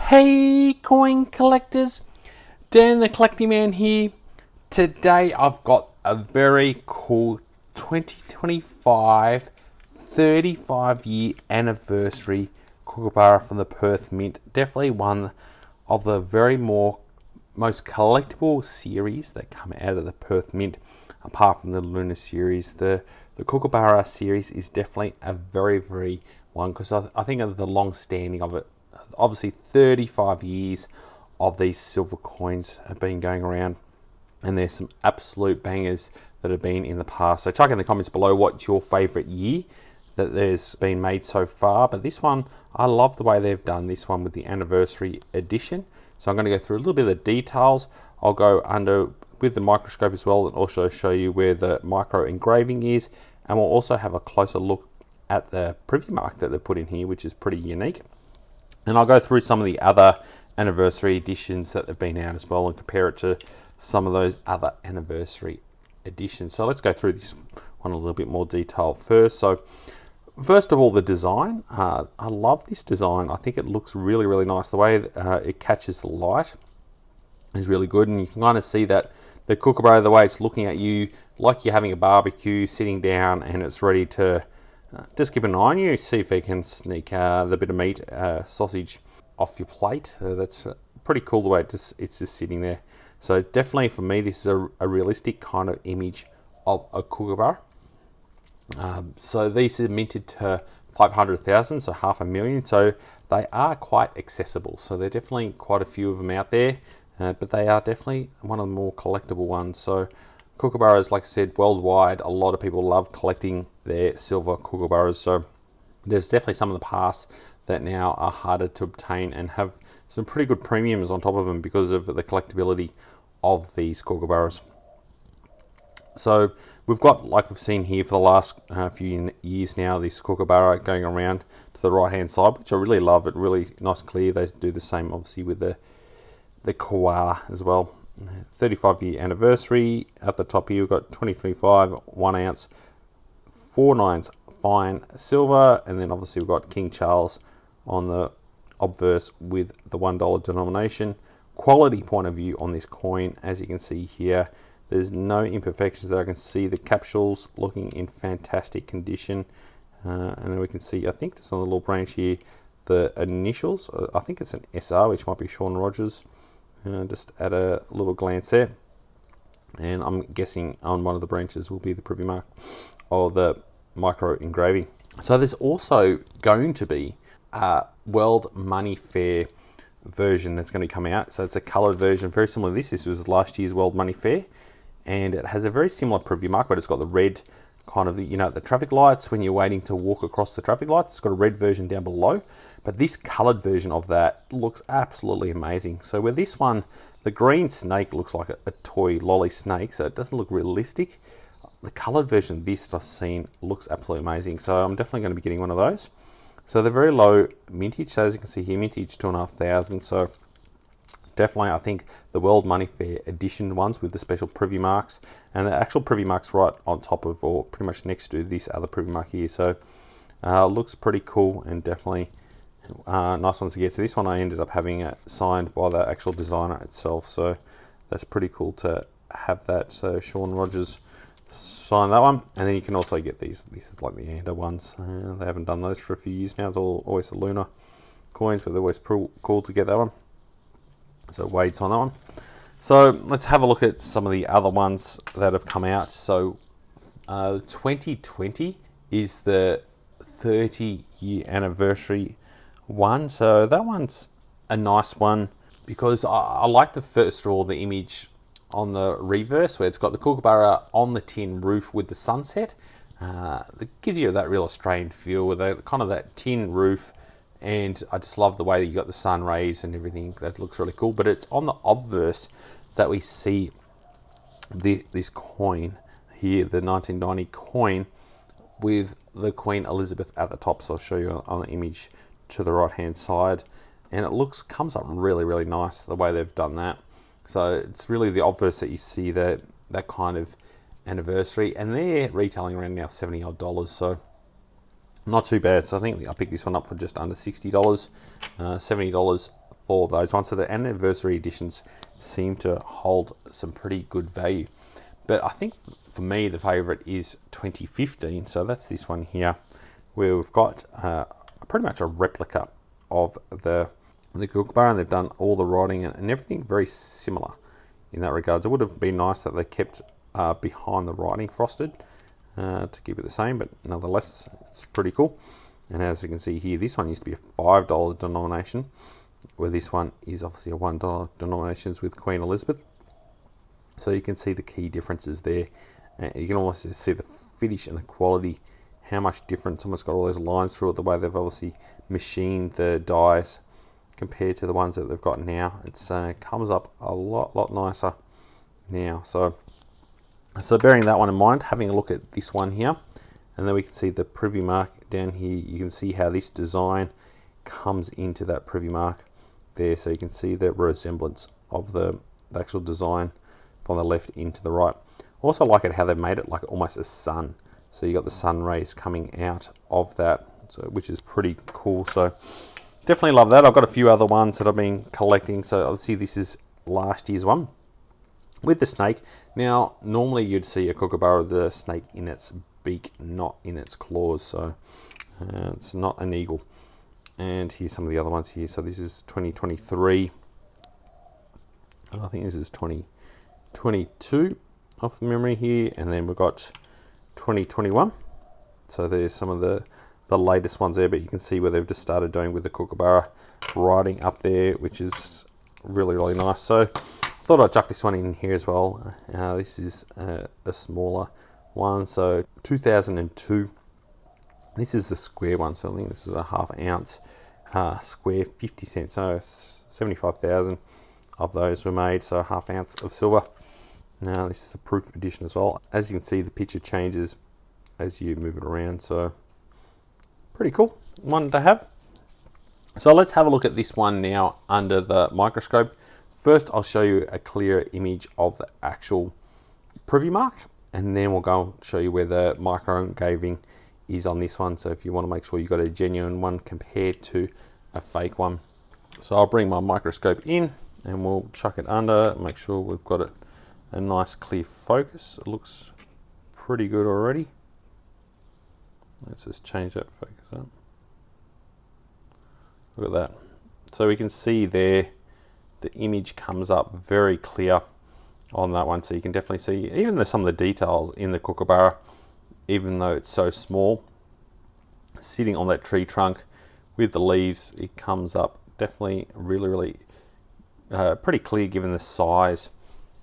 Hey coin collectors, Dan the Collecting Man here. Today I've got a very cool 2025 35-year anniversary Kookaburra from the Perth Mint. Definitely one of the most collectible series that come out of the Perth Mint, apart from the Lunar series. The Kookaburra series is definitely a very one, because I think of the long standing of it. Obviously 35 years of these silver coins have been going around, and there's some absolute bangers that have been in the past. So chuck in the comments below what's your favorite year that there's been made so far. But this one, I love the way they've done this one with the anniversary edition. So I'm going to go through a little bit of the details. I'll go under with the microscope as well, and also show you where the micro engraving is, and we'll also have a closer look at the privy mark that they put in here, which is pretty unique. And I'll go through some of the other anniversary editions that have been out as well, and compare it to some of those other anniversary editions. So let's go through this one a little bit more detail first. So first of all, the design. I love this design. I think it looks really nice. The way it catches the light is really good, and you can kind of see that the Kookaburra, the way it's looking at you, like you're having a barbecue, sitting down, and it's ready to just keep an eye on you, see if you can sneak the bit of meat, sausage off your plate. That's pretty cool the way it's just sitting there. So definitely for me, this is a realistic kind of image of a Kookaburra. So these are minted to 500,000, so 500,000. So they are quite accessible. So there are definitely quite a few of them out there, but they are definitely one of the more collectible ones. So Kookaburras, like I said, worldwide, a lot of people love collecting their silver Kookaburras. So there's definitely some of the past that now are harder to obtain and have some pretty good premiums on top of them because of the collectability of these Kookaburras. So we've got, like we've seen here for the last few years now, this Kookaburra going around to the right hand side, which I really love. It really nice clear. They do the same obviously with the koala as well. 35-year anniversary. At the top here we've got 2025 1 ounce 4/9 fine silver, and then obviously we've got King Charles on the obverse with the $1 denomination. Quality point of view on this coin, as you can see here, there's no imperfections there. I can see the capsules looking in fantastic condition, and then we can see, I think there's on the little branch here, the initials. I think it's an SR, which might be Sean Rogers. Just at a little glance there, and I'm guessing on one of the branches will be the privy mark or the micro engraving. So there's also going to be a World Money Fair version that's going to come out. So it's a coloured version, very similar to this. This was last year's World Money Fair, and it has a very similar privy mark, but it's got the red kind of, the traffic lights when you're waiting to walk across the traffic lights. It's got a red version down below, but this coloured version of that looks absolutely amazing. So with this one, the green snake looks like a toy lolly snake, so it doesn't look realistic. The coloured version of this I've seen looks absolutely amazing, so I'm definitely going to be getting one of those. So they're very low mintage, so as you can see here, mintage 2,500. So definitely, I think the World Money Fair edition ones with the special privy marks, and the actual privy marks right on top of, or pretty much next to this other privy mark here. So looks pretty cool, and definitely nice ones to get. So this one I ended up having it signed by the actual designer itself. So that's pretty cool to have that. So Sean Rogers signed that one, and then you can also get these. This is like the Anda ones. They haven't done those for a few years now. It's always the Lunar coins, but they're always cool to get that one. So Wade's on that one. So let's have a look at some of the other ones that have come out. So 2020 is the 30-year anniversary one. So that one's a nice one because I like first of all the image on the reverse where it's got the Kookaburra on the tin roof with the sunset. It gives you that real Australian feel with kind of that tin roof. And I just love the way that you got the sun rays and everything. That looks really cool. But it's on the obverse that we see this coin here, the 1990 coin, with the Queen Elizabeth at the top. So I'll show you on the image to the right hand side, and it comes up really nice the way they've done that. So it's really the obverse that you see that kind of anniversary, and they're retailing around now $70 odd. So not too bad. So I think I picked this one up for just under $60, $70 for those ones. So the anniversary editions seem to hold some pretty good value. But I think for me, the favourite is 2015. So that's this one here, where we've got pretty much a replica of the Kookaburra, and they've done all the writing and everything very similar in that regard. It would have been nice that they kept behind the writing frosted to keep it the same, but nonetheless, it's pretty cool. And as you can see here, this one used to be a $5 denomination, where this one is obviously a $1 denominations with Queen Elizabeth. So you can see the key differences there. And you can almost see the finish and the quality, how much different. It's almost got all those lines through it, the way they've obviously machined the dies compared to the ones that they've got now. It's comes up a lot nicer now. So bearing that one in mind, having a look at this one here, and then we can see the privy mark down here. You can see how this design comes into that privy mark there. So you can see the resemblance of the actual design from the left into the right. Also like it how they've made it like almost a sun. So you got the sun rays coming out of that, so which is pretty cool. So definitely love that. I've got a few other ones that I've been collecting. So obviously this is last year's one with the snake. Now normally you'd see a Kookaburra with the snake in its beak, not in its claws. So it's not an eagle. And here's some of the other ones here. So this is 2023. I think this is 2022 off the memory here, and then we've got 2021. So there's some of the latest ones there, but you can see where they've just started doing with the Kookaburra writing up there, which is really nice. So I thought I'd chuck this one in here as well. This is a smaller one, so 2002. This is the square one, so I think this is a ½ ounce square, 50 cents. So 75,000 of those were made, so a ½ ounce of silver. Now this is a proof edition as well. As you can see, the picture changes as you move it around, so pretty cool one to have. So let's have a look at this one now under the microscope. First, I'll show you a clearer image of the actual privy mark, and then we'll go and show you where the micro engraving is on this one. So if you want to make sure you've got a genuine one compared to a fake one. So I'll bring my microscope in and we'll chuck it under, make sure we've got it a nice clear focus. It looks pretty good already. Let's just change that focus up. Look at that. So we can see there the image comes up very clear on that one. So you can definitely see even some of the details in the Kookaburra, even though it's so small, sitting on that tree trunk with the leaves, it comes up definitely really pretty clear given the size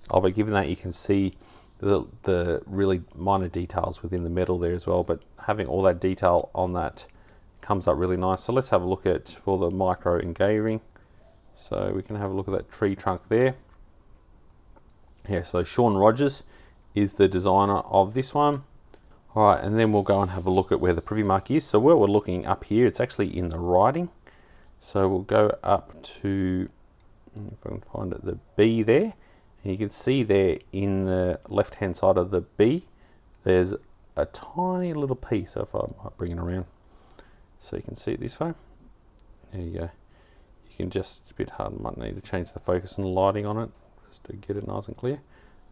of it. Given that you can see the really minor details within the metal there as well, but having all that detail on that comes up really nice. So let's have a look at for the micro engraving. So we can have a look at that tree trunk there. Yeah, so Sean Rogers is the designer of this one. All right, and then we'll go and have a look at where the privy mark is. So where we're looking up here, it's actually in the writing. So we'll go up to, if I can find it, the B there. And you can see there in the left-hand side of the B, there's a tiny little piece. So if I might bring it around so you can see it this way. There you go. You can just, it's a bit hard, might need to change the focus and lighting on it just to get it nice and clear.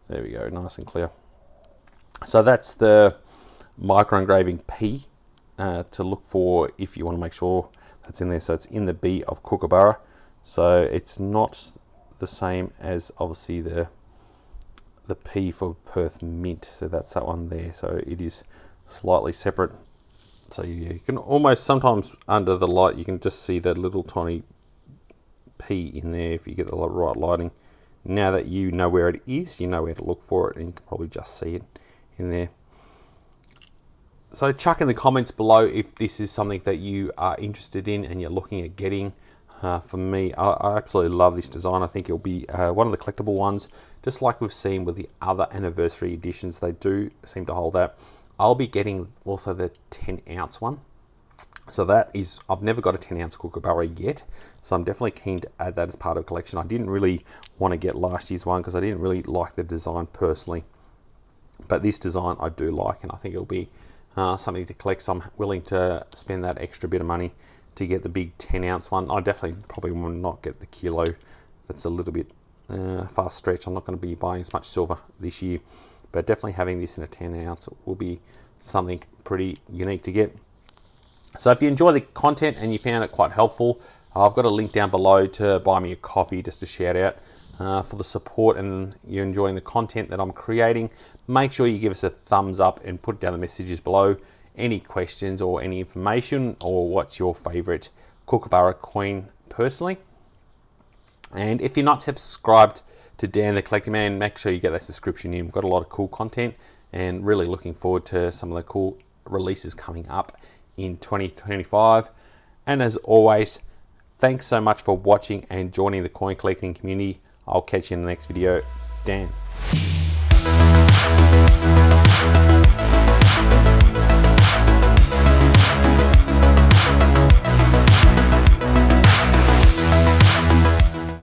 There we go, nice and clear. So that's the micro engraving P to look for if you want to make sure that's in there. So it's in the B of Kookaburra. So it's not the same as obviously the P for perthmint. So that's that one there. So it is slightly separate. So you can almost sometimes under the light you can just see that little tiny P in there if you get the right lighting. Now that you know where it is, you know where to look for it, and you can probably just see it in there. So chuck in the comments below if this is something that you are interested in and you're looking at getting. For me, I absolutely love this design. I think it'll be one of the collectible ones, just like we've seen with the other anniversary editions. They do seem to hold that. I'll be getting also the 10-ounce one. So that is, I've never got a 10-ounce Kookaburra yet, so I'm definitely keen to add that as part of a collection. I didn't really want to get last year's one because I didn't really like the design personally, but this design I do like, and I think it'll be something to collect. So I'm willing to spend that extra bit of money to get the big 10-ounce one. I definitely probably will not get the kilo. That's a little bit fast stretch. I'm not going to be buying as much silver this year, but definitely having this in a 10-ounce will be something pretty unique to get. So if you enjoy the content and you found it quite helpful, I've got a link down below to buy me a coffee, just a shout out for the support, and you're enjoying the content that I'm creating. Make sure you give us a thumbs up and put down the messages below any questions or any information, or what's your favorite Kookaburra coin personally. And if you're not subscribed to Dan the Collecting Man, make sure you get that subscription in. We've got a lot of cool content and really looking forward to some of the cool releases coming up in 2025. And as always, thanks so much for watching and joining the coin collecting community. I'll catch you in the next video. Dan.